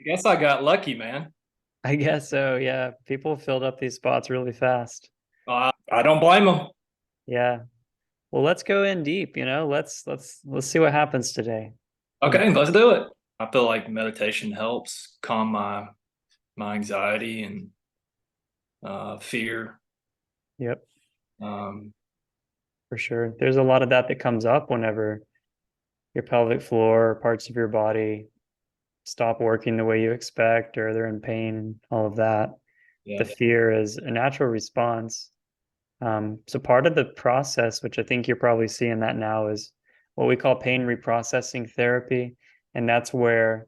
I guess I got lucky, man. I guess so. Yeah. People filled up these spots really fast. I don't blame them. Yeah. Well, let's go in deep, let's see what happens today. Um, Okay, let's do it. I feel like meditation helps calm my anxiety and fear. yep, Um, for sure. There's a lot of that comes up whenever your pelvic floor or parts of your body stop working the way you expect or they're in pain and all of that. The yeah. fear is a natural response. So part of the process, which I think you're probably seeing that now, is what we call pain reprocessing therapy. And that's where,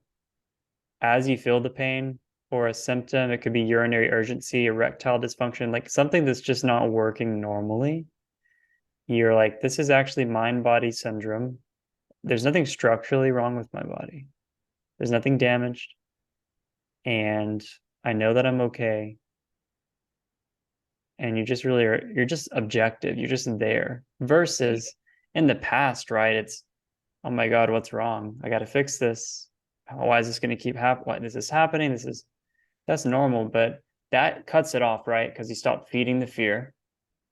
as you feel the pain or a symptom, it could be urinary urgency, erectile dysfunction, like something that's just not working normally. You're like, this is actually mind body syndrome. There's nothing structurally wrong with my body, there's nothing damaged. And I know that I'm okay. And you just really are, you're just objective, you're just there. Versus in the past, right? It's, oh my God, what's wrong? I got to fix this. Why is this going to keep happening? Why is this happening? That's normal, but that cuts it off, right? Because you stop feeding the fear.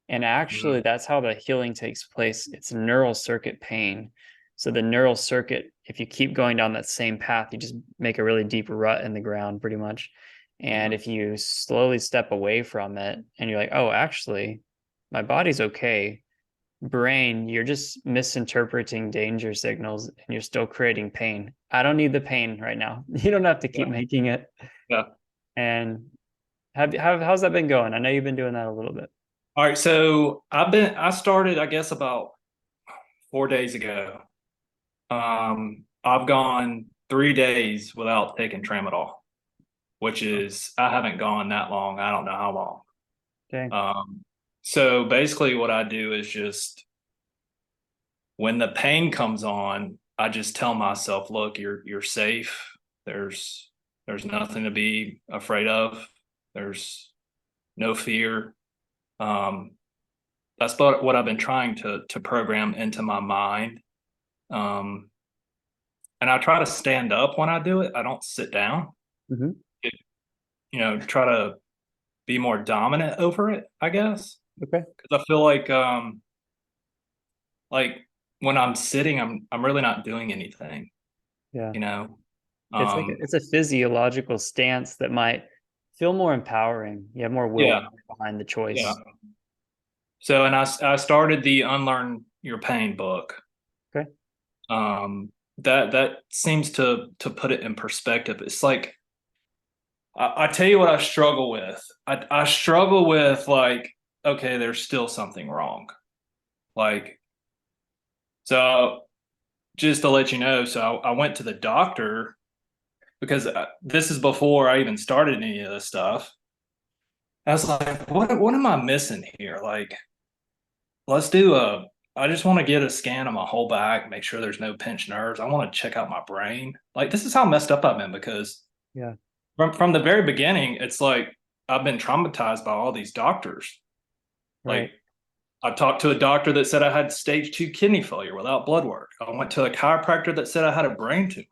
And actually, Mhm. that's how the healing takes place. It's neural circuit pain. So the neural circuit, if you keep going down that same path, you just make a really deep rut in the ground, pretty much. And Mhm. if you slowly step away from it and you're like, oh, actually, my body's okay. Brain, you're just misinterpreting danger signals and you're still creating pain. I don't need the pain right now. You don't have to keep Yeah. making it. Yeah. And how's that been going? I know you've been doing that a little bit. All right. So I started, I guess, about 4 days ago. I've gone 3 days without taking tramadol, which is I haven't gone that long. I don't know how long. Okay. So basically what I do is just when the pain comes on, I just tell myself, look, you're safe. There's nothing to be afraid of. There's no fear. Um, that's what I've been trying to program into my mind. Um, and I try to stand up when I do it. I don't sit down. Hmm. It, try to be more dominant over it, I guess. Okay. Because I feel like when I'm sitting, I'm really not doing anything, Yeah. you know. It's like Um, it's a physiological stance that might feel more empowering. You have more yeah, willpower behind the yeah. choice. So, and I started the Unlearn Your Pain book. Okay. That seems to put it in perspective. It's like I tell you what I struggle with. I struggle with like, okay, there's still something wrong. Like, so just to let you know, so I went to the doctor because this is before I even started any of this stuff. I was like, what am I missing here? Like, let's do a. I just want to get a scan of my whole back, make sure there's no pinched nerves. I want to check out my brain. Like, this is how messed up I've been because Yeah. from the very beginning, it's like I've been traumatized by all these doctors. Like, Right. I talked to a doctor that said I had stage 2 kidney failure without blood work. I went to a chiropractor that said I had a brain tumor.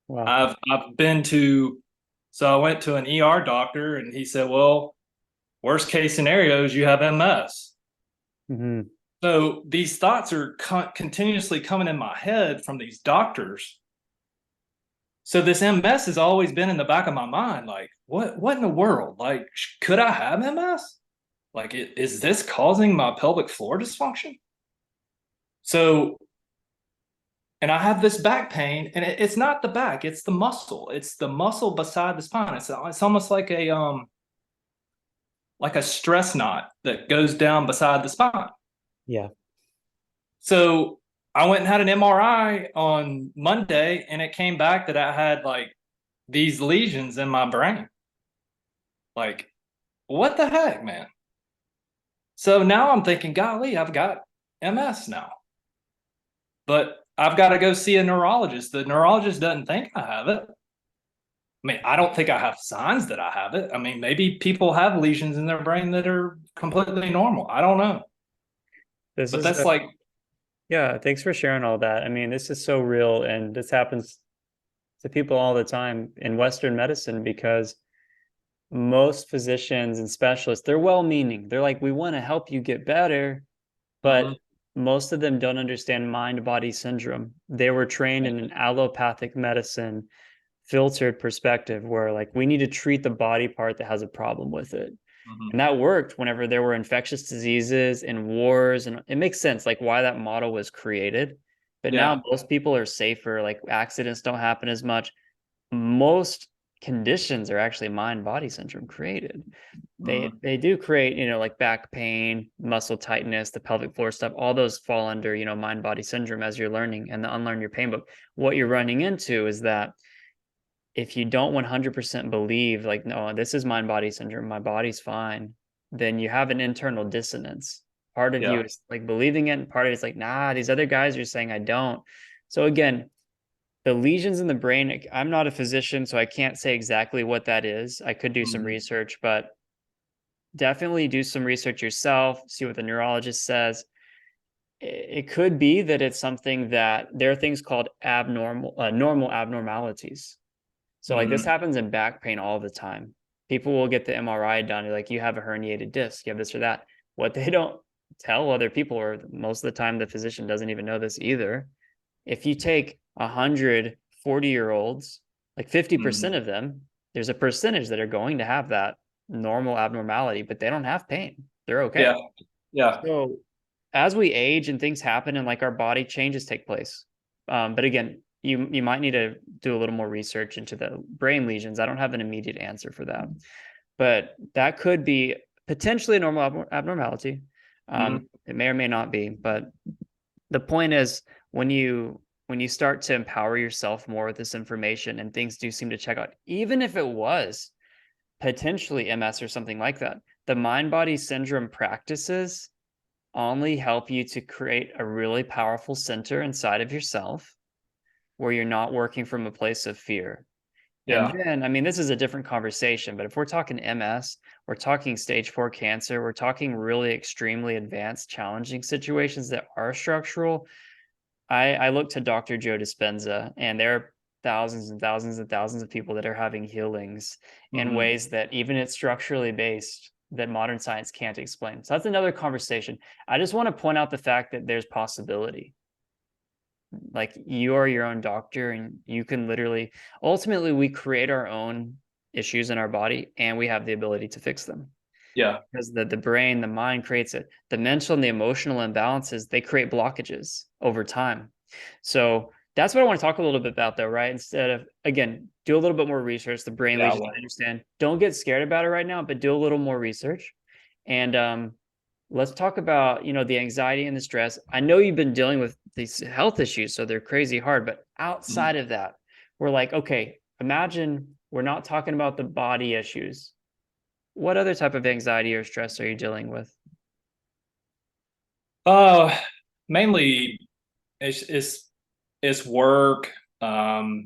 Wow. I've been to, so I went to an ER doctor and he said, well, worst case scenarios, you have MS. Hmm. So these thoughts are continuously coming in my head from these doctors. So this MS has always been in the back of my mind. Like, what in the world? Like, could I have MS? Like, is this causing my pelvic floor dysfunction? So, and I have this back pain, and it's not the back; it's the muscle. It's the muscle beside the spine. It's almost like a stress knot that goes down beside the spine. Yeah. So I went and had an MRI on Monday, and it came back that I had like these lesions in my brain. Like, what the heck, man? So now I'm thinking, golly, I've got MS now, but I've got to go see a neurologist. The neurologist doesn't think I have it. I mean, I don't think I have signs that I have it. I mean, maybe people have lesions in their brain that are completely normal. I don't know. This But is that's like, yeah, thanks for sharing all that. I mean, this is so real and this happens. to people all the time in Western medicine because most physicians and specialists, they're well-meaning. They're like, we want to help you get better, but most of them don't understand mind-body syndrome. They were trained in an allopathic medicine filtered perspective where like we need to treat the body part that has a problem with it. Mm-hmm. And that worked whenever there were infectious diseases and wars, and it makes sense like why that model was created. But Yeah. now most people are safer, like accidents don't happen as much. Most conditions are actually mind body syndrome created. They do create, like back pain, muscle tightness, the pelvic floor stuff, all those fall under, mind body syndrome as you're learning. And the Unlearn Your Pain book, what you're running into is that if you don't 100% believe like, no, this is mind body syndrome, my body's fine, then you have an internal dissonance. Part of you Yeah. is like believing it, and part of it's like, nah, these other guys are saying I don't. So again, the lesions in the brain, I'm not a physician, so I can't say exactly what that is. I could do some research, but definitely do some research yourself, see what the neurologist says. It could be that it's something that there are things called normal abnormalities. So like this happens in back pain all the time. People will get the MRI done. You're like, you have a herniated disc, you have this or that. What they don't tell other people, or most of the time the physician doesn't even know this either. If you take 100 40-year-olds, like 50% of them, there's a percentage that are going to have that normal abnormality, but they don't have pain. They're okay. Yeah. Yeah. So as we age and things happen and like our body changes take place. But again, you might need to do a little more research into the brain lesions. I don't have an immediate answer for that, but that could be potentially a normal abnormality. It may or may not be, but the point is when you start to empower yourself more with this information and things do seem to check out, even if it was potentially MS or something like that, the mind body syndrome practices only help you to create a really powerful center inside of yourself where you're not working from a place of fear. And Yeah. then, I mean, this is a different conversation, but if we're talking MS, we're talking stage 4 cancer, we're talking really extremely advanced, challenging situations that are structural. I look to Dr. Joe Dispenza, and there are thousands and thousands and thousands of people that are having healings in ways that even it's structurally based that modern science can't explain. So that's another conversation. I just want to point out the fact that there's possibility. Like you are your own doctor and you can literally, ultimately we create our own issues in our body and we have the ability to fix them. Yeah. Because the brain, the mind creates it. The mental and the emotional imbalances, they create blockages over time. So that's what I want to talk a little bit about though, right? Instead of, again, do a little bit more research, the brain lesions, I understand. Don't get scared about it right now, but do a little more research. And let's talk about, the anxiety and the stress. I know you've been dealing with these health issues, so they're crazy hard, but outside of that, we're like, okay, imagine we're not talking about the body issues. What other type of anxiety or stress are you dealing with? Mainly it's work. I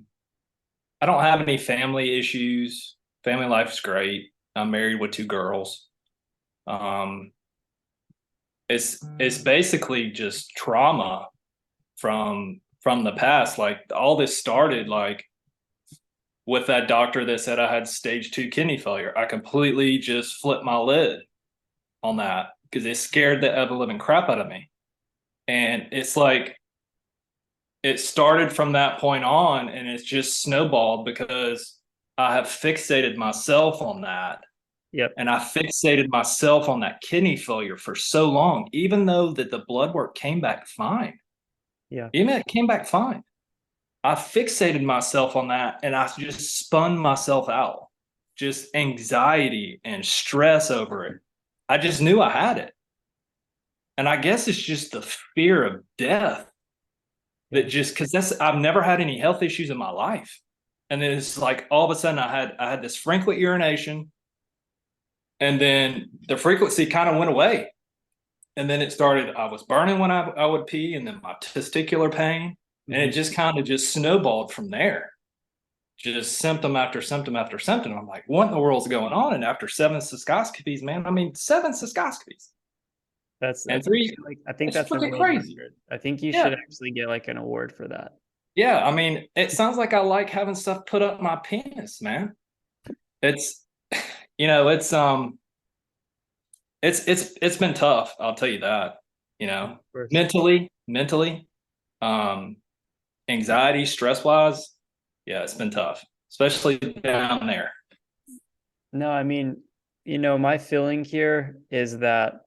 don't have any family issues. Family life's great. I'm married with 2 girls. It's basically just trauma from the past. Like all this started like with that doctor that said I had stage 2 kidney failure. I completely just flipped my lid on that because it scared the ever living crap out of me. And it's like it started from that point on and it's just snowballed because I have fixated myself on that. Yep. And I fixated myself on that kidney failure for so long, even though that the blood work came back fine. Yeah. Even it came back fine. I fixated myself on that and I just spun myself out. Just anxiety and stress over it. I just knew I had it. And I guess it's just the fear of death that just because I've never had any health issues in my life. And then it's like all of a sudden I had this frequent urination, and then the frequency kind of went away. And then it started, I was burning when I would pee, and then my testicular pain. And it just kind of just snowballed from there. Just symptom after symptom after symptom. I'm like, what in the world's going on? And after 7 cystoscopies, man, I mean, 7 cystoscopies. That's And 3, like I think it's that's a fucking world crazy. record. I think you Yeah. should actually get like an award for that. Yeah, I mean, it sounds like I like having stuff put up my penis, man. It's you know, it's been tough, I'll tell you that. You Of know, course. mentally, um, anxiety, stress wise, yeah, it's been tough, especially down there. No, I mean, my feeling here is that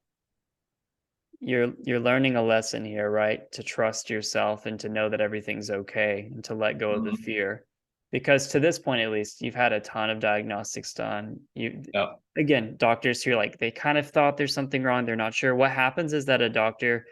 you're learning a lesson here, right? To trust yourself and to know that everything's okay and to let go of the Mhm. fear. Because to this point, at least, you've had a ton of diagnostics done. You Yeah, again, doctors here, like they kind of thought there's something wrong. They're not sure. What happens is that a doctor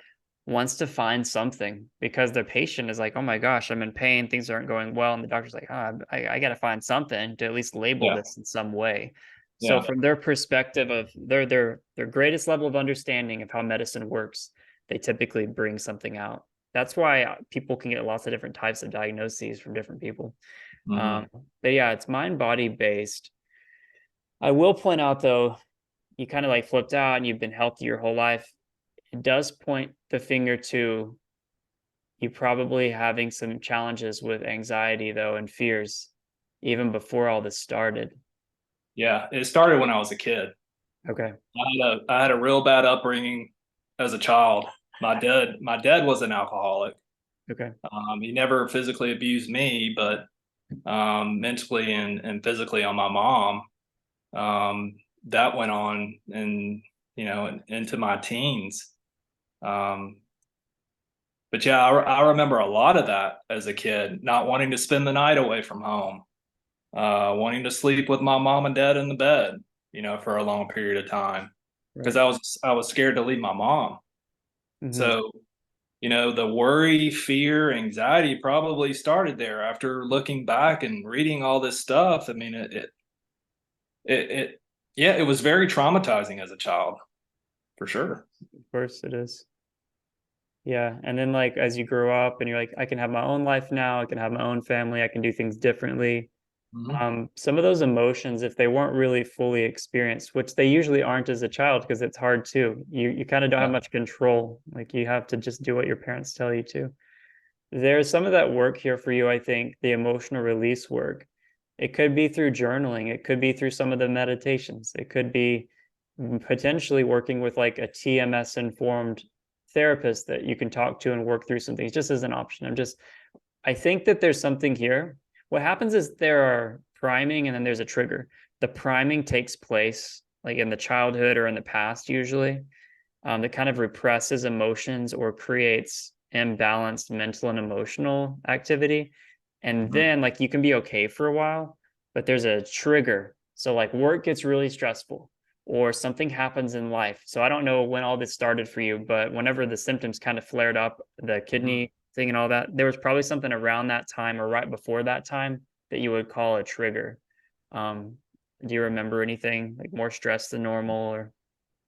wants to find something because their patient is like, oh my gosh, I'm in pain, things aren't going well. And the doctor's like, oh, I got to find something to at least label yeah, this in some way. So yeah. from their perspective of their greatest level of understanding of how medicine works, they typically bring something out. That's why people can get lots of different types of diagnoses from different people. Hmm. But yeah, it's mind body based. I will point out though, you kind of like flipped out and you've been healthy your whole life. It does point the finger to you probably having some challenges with anxiety though and fears even before all this started. Yeah, it started when I was a kid. Okay. I had a real bad upbringing as a child. My dad was an alcoholic. Okay. He never physically abused me, but mentally and physically on my mom. Um, that went on and into my teens. Um, but yeah, I remember a lot of that as a kid, not wanting to spend the night away from home, wanting to sleep with my mom and dad in the bed, for a long period of time because Right. I was scared to leave my mom. Hmm. So, the worry, fear, anxiety probably started there after looking back and reading all this stuff. I mean, it yeah, it was very traumatizing as a child, for sure. Of course it is. Yeah. And then like as you grow up and you're like, I can have my own life now, I can have my own family, I can do things differently. Mhm. Some of those emotions, if they weren't really fully experienced, which they usually aren't as a child, because it's hard too. You kind of don't have Yeah. much control. Like you have to just do what your parents tell you to. There's some of that work here for you, I think, the emotional release work. It could be through journaling, it could be through some of the meditations, it could be potentially working with like a TMS informed therapist that you can talk to and work through some things just as an option. I think that there's something here. What happens is there are priming and then there's a trigger. The priming takes place like in the childhood or in the past, usually, that kind of represses emotions or creates imbalanced mental and emotional activity. And Mhm. then, like, you can be okay for a while, but there's a trigger. So, like, work gets really stressful or something happens in life. So, I don't know when all this started for you, but whenever the symptoms kind of flared up, the Mhm. kidney thing and all that, there was probably something around that time or right before that time that you would call a trigger. Um, do you remember anything like more stress than normal or?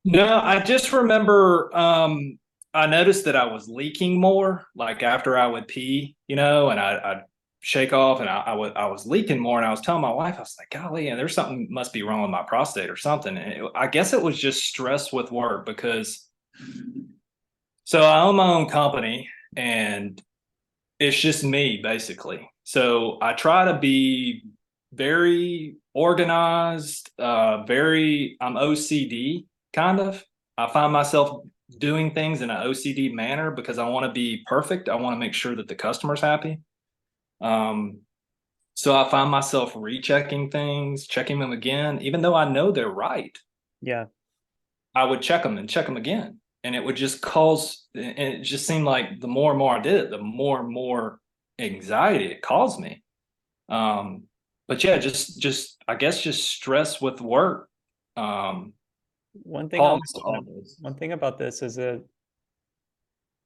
No, I just remember I noticed that I was leaking more, like after I would pee, and I'd shake off and I was leaking more. And I was telling my wife, I was like, golly, and there's something must be wrong with my prostate or something. And I guess it was just stress with work because so I own my own company and it's just me basically. So I try to be very organized, I'm OCD kind of. I find myself doing things in an OCD manner because I want to be perfect. I want to make sure that the customer's happy. Um, so I find myself rechecking things, checking them again, even though I know they're right. Yeah. I would check them and check them again. And it would just cause, and it just seemed like the more and more I did it, the more and more anxiety it caused me. Um, but yeah, just I guess just stress with work um, One thing I'll caused mention, all this. one thing about this is that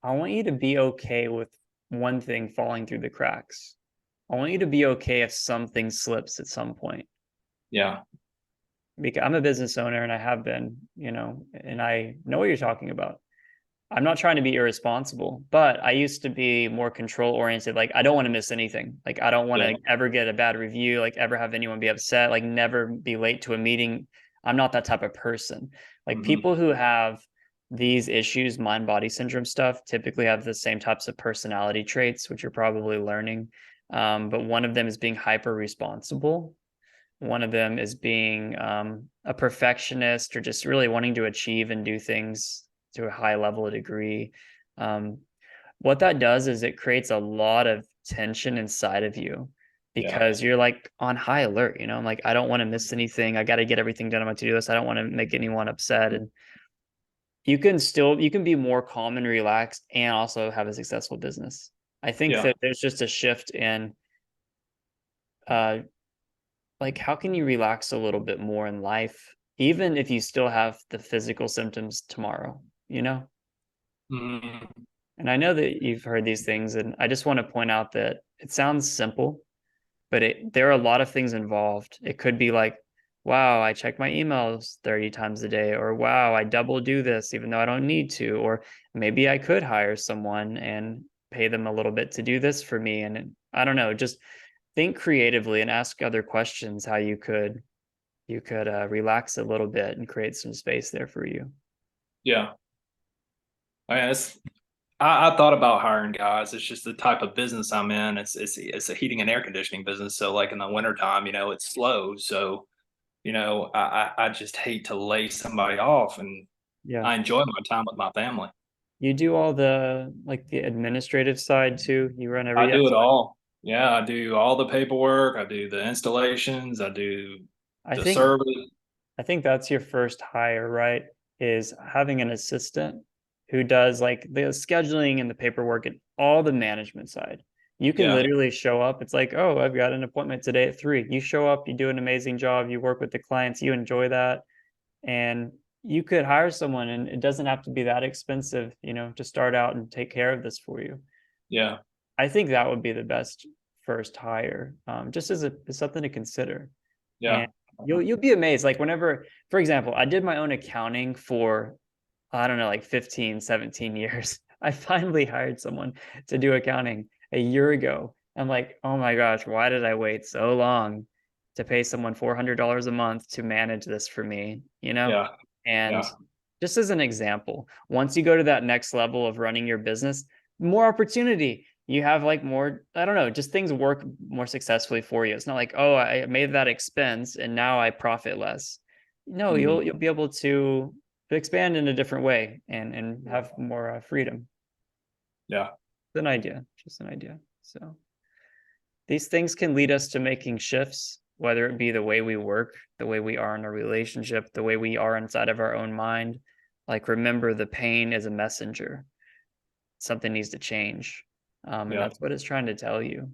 I want you to be okay with one thing falling through the cracks. I want you to be okay if something slips at some point. Yeah, Because I'm a business owner and I have been, and I know what you're talking about. I'm not trying to be irresponsible, but I used to be more control oriented. Like, I don't want to miss anything. Like, I don't want yeah, to ever get a bad review, like, ever have anyone be upset, like, never be late to a meeting. I'm not that type of person. Like, hmm people who have these issues, mind body syndrome stuff, typically have the same types of personality traits, which you're probably learning. But one of them is being hyper responsible. One of them is being a perfectionist, or just really wanting to achieve and do things to a high level of degree. Um, what that does is it creates a lot of tension inside of you, Yeah. because you're like on high alert. I'm like, I don't want to miss anything. I got to get everything done on my to-do list. I don't want to make anyone upset. And you can be more calm and relaxed and also have a successful business. I think Yeah. that there's just a shift in uh like, how can you relax a little bit more in life, even if you still have the physical symptoms tomorrow? Mhm. And I know that you've heard these things, and I just want to point out that it sounds simple, but there are a lot of things involved. It could be like, wow, I check my emails 30 times a day, or wow, I double do this even though I don't need to, or maybe I could hire someone and pay them a little bit to do this for me. And I don't know, just think creatively and ask other questions how you could relax a little bit and create some space there for you. Yeah. I mean, I thought about hiring guys. It's just the type of business I'm in. It's a heating and air conditioning business. So like in the wintertime, it's slow. So, I just hate to lay somebody off, and Yeah. I enjoy my time with my family. You do all the administrative side too. You run I every do it aspect. all. Yeah, I do all the paperwork. I do the installations. I do I the think service. I think that's your first hire, right? Is having an assistant who does like the scheduling and the paperwork and all the management side. You can Yeah, literally show up. It's like, oh, I've got an appointment today at 3. You show up, you do an amazing job, you work with the clients, you enjoy that, and you could hire someone, and it doesn't have to be that expensive, to start out and take care of this for you. yeah, I think that would be the best first hire, just as something to consider. yeah. And you'll be amazed. Like, whenever, for example, I did my own accounting for, I don't know, like 15, 17 years. I finally hired someone to do accounting a year ago. I'm like, oh my gosh, why did I wait so long to pay someone $400 a month to manage this for me? Yeah, And yeah, just as an example, once you go to that next level of running your business, more opportunity. You have like more, I don't know, just things work more successfully for you. It's not like, oh, I made that expense and now I profit less. No, mhm, you'll be able to expand in a different way and have more freedom. yeah, It's an idea, just an idea. So these things can lead us to making shifts, whether it be the way we work, the way we are in a relationship, the way we are inside of our own mind. Like, remember, the pain is a messenger. Something needs to change. And yeah, that's what it's trying to tell you.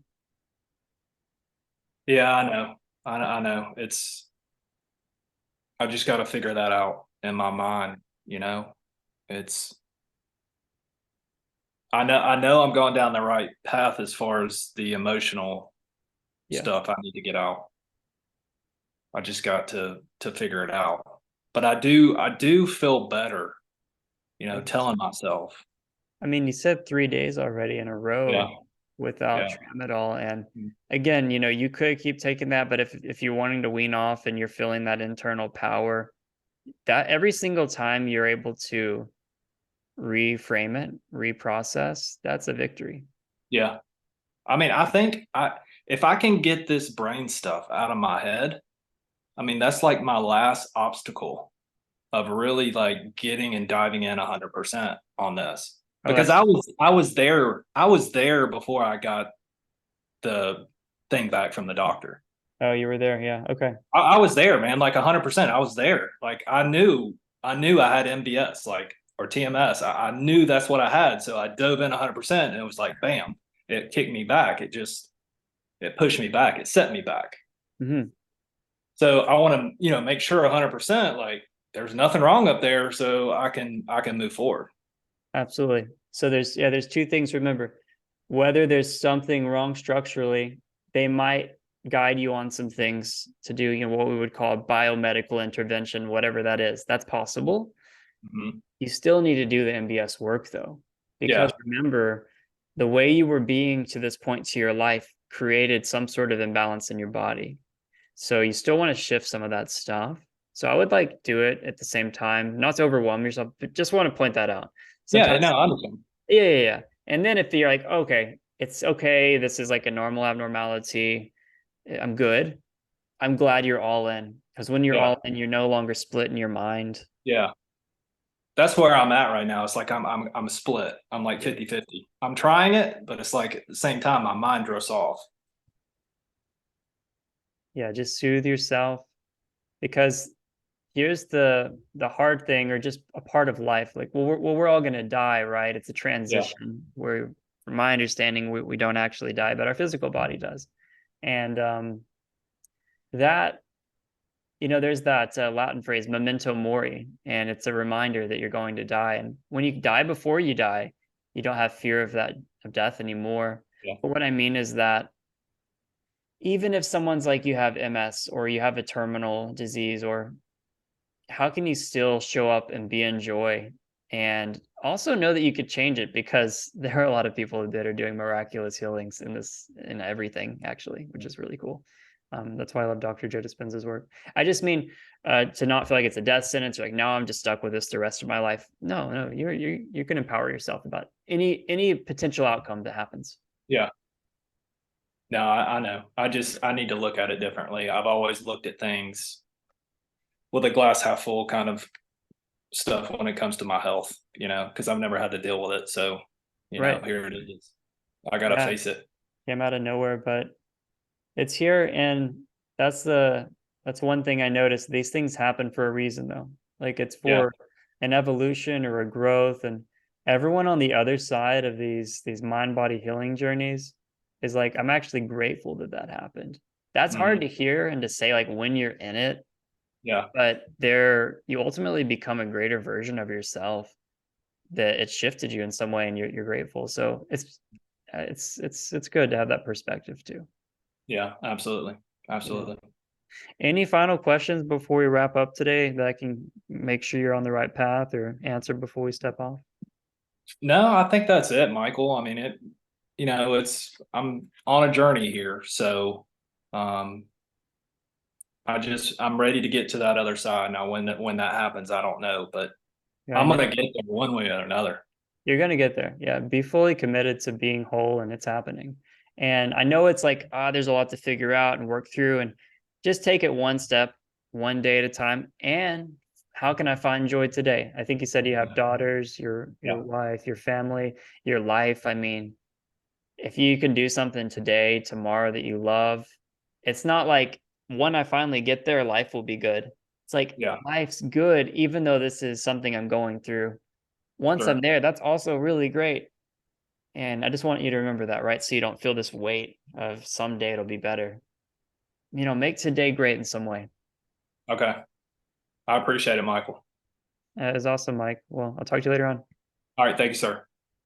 yeah. I know. I know. I just got to figure that out in my mind. It's. I know I'm going down the right path as far as the emotional Yeah. stuff I need to get out. I just got to figure it out. But I do feel better, Good. telling myself. I mean, you said 3 days already in a Yeah, row without yeah, tramadol. And mm, again, you could keep taking that, but if you're wanting to wean off and you're feeling that internal power, that every single time you're able to reframe it, reprocess, that's a victory. yeah. I mean, I think if I can get this brain stuff out of my head, I mean, that's like my last obstacle of really like getting and diving in 100% on this. Oh, Because that's I was there before I got the thing back from the doctor. oh, you were there. Yeah. Okay. I was there, man, like 100%. I was there. Like I knew I had MBS, like, or TMS. I knew that's what I had. So I dove in 100%, and it was like, bam, it kicked me back. It pushed me back. It set me back. Hmm. So I want to, make sure 100%, like there's nothing wrong up there. So I can move forward. Absolutely. So there's two things to remember. Whether there's something wrong structurally, they might guide you on some things to do, what we would call a biomedical intervention, whatever that is. That's possible. Mhm. You still need to do the MBS work though, because Yeah. remember, the way you were being to this point to your life created some sort of imbalance in your body. So you still want to shift some of that stuff. So I would like do it at the same time, not to overwhelm yourself, but just want to point that out. Yeah, Sometimes, no, I understand. yeah. And then if you're like, okay, it's okay, this is like a normal abnormality, I'm good. I'm glad you're all in, because when you're Yeah, all in, you're no longer split in your mind. yeah. That's where I'm at right now. It's like I'm split. I'm like Yeah. 50-50. I'm trying it, but it's like at the same time my mind drifts off. Yeah, just soothe yourself, because here's the hard thing, or just a part of life. Like, we're all gonna die, right? It's a Yeah. transition where, from my understanding, we don't actually die, but our physical body does. And that, there's that Latin phrase, memento mori, and it's a reminder that you're going to die. And when you die before you die, you don't have fear of death anymore. Yeah. But what I mean is that even if someone's like, you have MS or you have a terminal disease, or how can you still show up and be in joy, and also know that you could change it, because there are a lot of people that are doing miraculous healings in everything, actually, which is really cool. That's why I love Dr. Joe Dispenza's work. I just mean, to not feel like it's a death sentence, or like, now I'm just stuck with this the rest of my life. No, you can empower yourself about any potential outcome that happens. Yeah. No, I know. I need to look at it differently. I've always looked at things with a glass half full kind of stuff when it comes to my health, because I've never had to deal with it. So, Right. here it is. I gotta Yeah. face it. Came out of nowhere, but it's here. And that's one thing I noticed. These things happen for a reason, though. Like, it's Yeah. for an evolution or a growth. And everyone on the other side of these mind body healing journeys is like, I'm actually grateful that that happened. That's hard Mhm. to hear and to say, like, when you're in it, Yeah. but you ultimately become a greater version of yourself, that it shifted you in some way, and you're grateful. So it's good to have that perspective too. Yeah. Absolutely. Yeah. Absolutely. Any final questions before we wrap up today, that I can make sure you're on the right path, or answer before we step off? No, I think that's it, Michael. I mean, I'm on a journey here. So, um, I'm ready to get to that other side. Now, when that happens, I don't know, but Yeah, I I'm know. gonna get there one way or another. You're gonna get there. Yeah, be fully committed to being whole, and it's happening. And I know it's like, there's a lot to figure out and work through, and just take it one step, one day at a time. And how can I find joy today? I think you said you have daughters, Yeah. your wife, your family, your life. I mean, if you can do something today, tomorrow, that you love, it's not like, when I finally get there, life will be good. It's like, Yeah. life's good, even though this is something I'm going through. Once I'm Sure. there, that's also really great. And I just want you to remember that, right? So you don't feel this weight of someday it'll be better. Make today great in some way. Okay. I appreciate it, Michael. That is awesome, Mike. Well, I'll talk to you later on. All right. Thank you, sir.